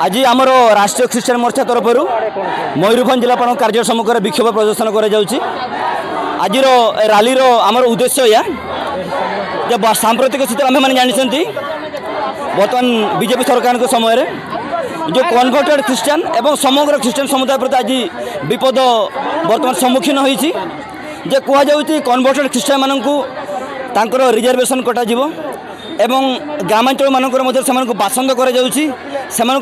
आज आमर राष्ट्रीय ख्रीष्टान मोर्चा तरफ मयूरभंज जिलापाल कार्य सम्मुखें विक्षोभ प्रदर्शन आज रैली आमर उद्देश्य या जब सांप्रतिक स्थिति आम मैंने जानते बर्तमान बीजेपी सरकार के समय जो कन्वर्टेड ख्रीष्टान एवं समग्र ख्रीष्टान समुदाय प्रति आज विपद बर्तमान सम्मुखीन होती कहुच्छी कन्वर्टेड ख्रीष्टान मानक रिजर्वेशन कटाଯିव एवं ग्रामांचल मानक बासंद कर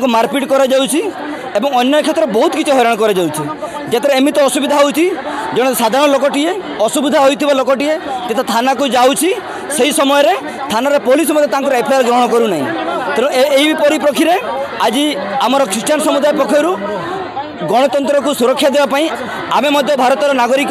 मारपीट कर अन्य क्षेत्र बहुत किसी हैरान कर एमती असुविधा होती जड़े साधारण लोकटे असुविधा होता लोकटे तो थाना को जाऊँगी से समय थाना पुलिस एफआईआर ग्रहण करूना तेणु यही परिप्रेक्षी में आज आमर ख्रीष्टान समुदाय पक्षर गणतंत्र को सुरक्षा देवाई आम भारतर नागरिक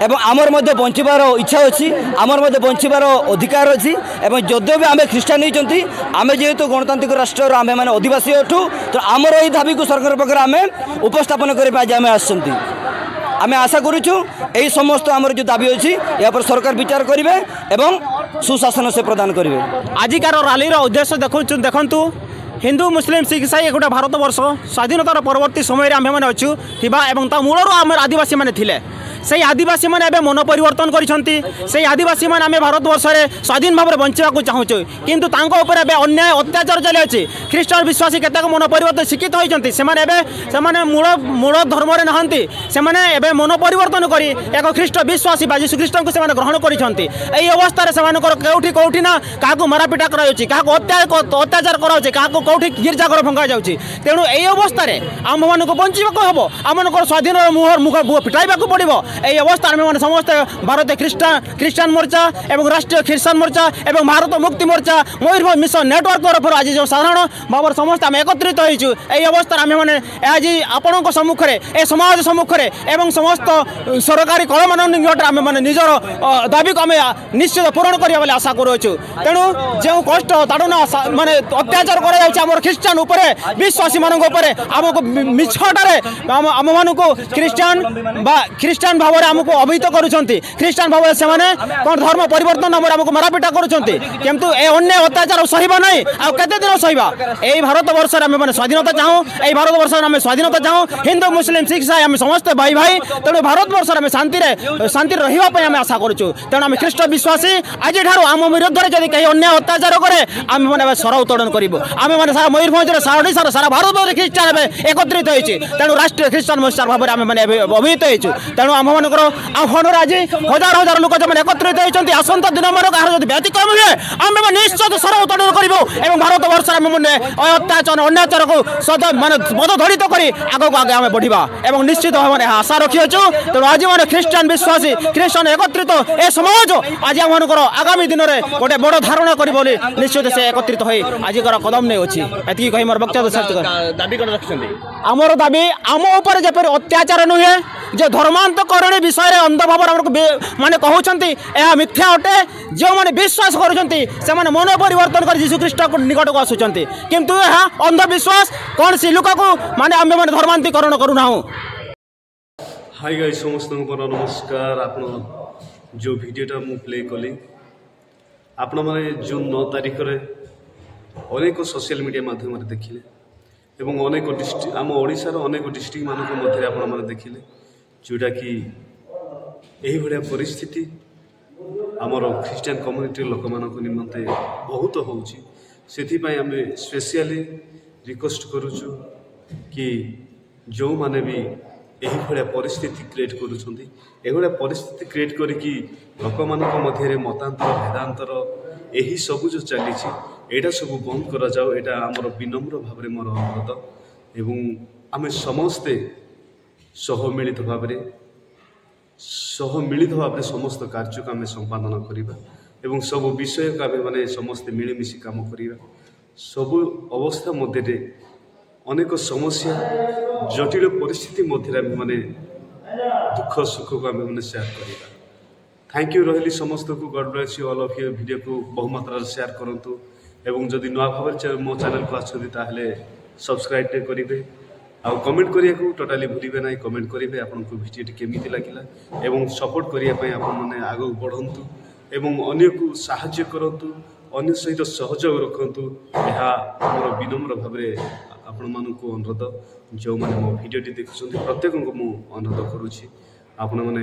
एवं आमर बंचार इच्छा अच्छी आमर बंचार अधिकार अच्छी एवं जदिव भी आम ख्रीष्टान नहीं आम जेहेतु गणतांत्रिक राष्ट्र आम मैंने आदिवासी अठू तो आमर यही दाबी को सरकार पाखे आम उपस्थापन करके आम आशा करुचु यही समस्त आमर जो दाबी अच्छी या पर सरकार विचार करेंगे एवं सुशासन से प्रदान करेंगे। आजिकार रैली उद्देश्य देखु हिंदू मुस्लिम सिख ईसाई गोटे भारत वर्ष स्वाधीनतार परवर्ती समय आम मैंने अच्छु मूल आम आदिवासी मैंने थिले से आदिवासी मैंने एवं मन परिवर्तन कर आदिवासी मैंने आम भारत वर्ष में स्वाधीन भाव में बंचा चाहूँ किंतु अन्याय अत्याचार चली अच्छी ख्रीष्टान विश्वासी केतक मन परिवर्तन शिक्षित होती से मूल धर्म नहांती से मन परिवर्तन कर एक ख्रीष्ट विश्वासी बा यीशु ख्रीष्ट को ग्रहण कर अवस्था कौटी कौटी ना क्या मारापिटा अत्याचार कर कौटी गिरजाघर भंगा जाऊँगी तेणु यही अवस्था आम मान बंचा हम आम स्वाधीन मुख फिटाइबा पड़ो यही अवस्था मैंने समस्त भारतीय ख्रीष्टान मोर्चा एवं राष्ट्रीय ख्रीष्टान मोर्चा एवं भारत मुक्ति मोर्चा मयूरभंज मिशन नेटवर्क तरफ आज जो साधारण भाव समस्त आम एकत्रित होइछु यही अवस्था आम मैंने आज आपण सम्मुखें ए समाज सम्मुखें एवं समस्त सरकारी कल मान निकट आम मैंने निजर दाबी को आम निश्चित पूरण करवा बोली आशा करुचु तेणु जो कष्ट ताड़ना माने अत्याचार कर ख्रीष्टान उपर विश्वासी मान आमको मिछटारे आम मान ख्रीष्टान भाव में आमको अभिहित करुँच ख्रीष्टान भाव से कौन धर्म परिवर्तन नाम आमको मारापिटा करुँच ए अन्याय अत्याचार सहबा ना आते दिन सहबा यही भारत वर्ष में स्वाधीनता चाहूँ यही भारत वर्ष में स्वाधीनता चाहूँ हिंदू मुस्लिम सिख ईसाई आम समस्त भाई भाई तेणु भारत वर्ष में शांति रही आम आशा करुँ तेणु आम ख्रीष्ट विश्वासी आज आम विरुद्ध में जब कहीं अन्याय अत्याचार करे आम मैंने स्वर उत्तोलन करूँ आम मैंने सारा मयूरभंज सारा ओडिशा सारा भारत वर्ष ख्रीष्टान एकत्रित होती तेणु राष्ट्रीय ख्रीष्टान मोर्चा भाव में आम मैंने अभिहित होइछु तेणु आम मान आह्वान आज हजार हजार लोक जो एकत्रित होती आसंता दिन मान कहार व्यतिक्रम हुए आम निश्चित स्वर उत्तोलन करूँ भारत वर्ष मैंने अत्याचार अन्याचार को मानने पदधड़ित कर आगे आगे आम बढ़ा और निश्चित भाव में आशा रखीचु तेणु आज मैंने ख्रीष्टान विश्वासी ख्रीष्टान एकत्रित ए समाज आज आम आगामी दिन में गोटे बड़ धारणा कर निश्चित से एकत्रित हो आजिकार कदम नहीं अच्छी एति कही मोर वक्तव्य दाबी आमर दाबी आम उपर जपर अत्याचार नुहे जो धर्मांतकरण विषय अंधभाव माने कहते यह मिथ्या अटे जो मैंने विश्वास कर मन परिवर्तन कर यीशु ख्रीष्ट निकट को आसुंच किंतु यह अंधविश्वास कौन सी लोक को माने आम मैंने धर्मांतकरण करूना। हाय गाइस समस्त नमस्कार आप जो भिडियोटा मु प्ले कली आपण मैंने जून 9 तारिख में अनेक सोशल मीडिया माध्यम देखिले एवं अनेक डिस्ट्रिक्ट आम ओडिशार अनेक डिस्ट्रिक्ट मानक मध्य आपण मैंने देखिले जोटा कि यही भाया परिस्थिति आमर ख्रीष्टान कम्युनिटी लोक मान निमंते बहुत होउछि सेथिपाई आम स्पेशली रिक्वेस्ट करुचु कि जो माने भी यही भाया परिस्थिति क्रिएट करुछंती एभलिया परिस्थिति क्रिएट करिकी लोक मानक मध्य मतांतर वेदांतर यही सब जो चली एटा सब बंद करा जाओ एटा आमर विनम्र भाव में मोर अनुरोध एवं आम समस्ते सहमिलित भाव में समस्त कार्य को आम संपादन करवा एवं सब विषय को आम मैंने समस्ते मिलमिशि काम करवा सब अवस्था मध्य अनेक समस्या जटिल परिस्थिति मध्य माने दुख सुख को आम मैंने शेयर करवा। थैंक यू रही समस्त को God bless you all of you video को बहुमात्रा शेयर करूँ एवं जदि नुआ भाव मो चैनल को आसते सब्सक्राइब करेंगे आ कमेंट करिया को टोटाली भूलिबे ना कमेंट करेंगे आपको वीडियो केमिति लागिला एवं सपोर्ट करिया पई आपन माने आगो बढ़ंतु एवं अन्य को सहाय्य करंतु ଅନ୍ୟ ସହିତ ସହଯୋଗ ରଖନ୍ତୁ। ଏହା ମୋର ବିନମ୍ର ଭାବରେ ଆପଣମାନଙ୍କୁ ଅନୁରୋଧ। ଯେଉଁମାନେ ମୋ ଭିଡ଼ିଓଟି ଦେଖୁଛନ୍ତି ପ୍ରତ୍ୟେକଙ୍କୁ ମୁଁ ଅନୁରୋଧ କରୁଛି ଆପଣମାନେ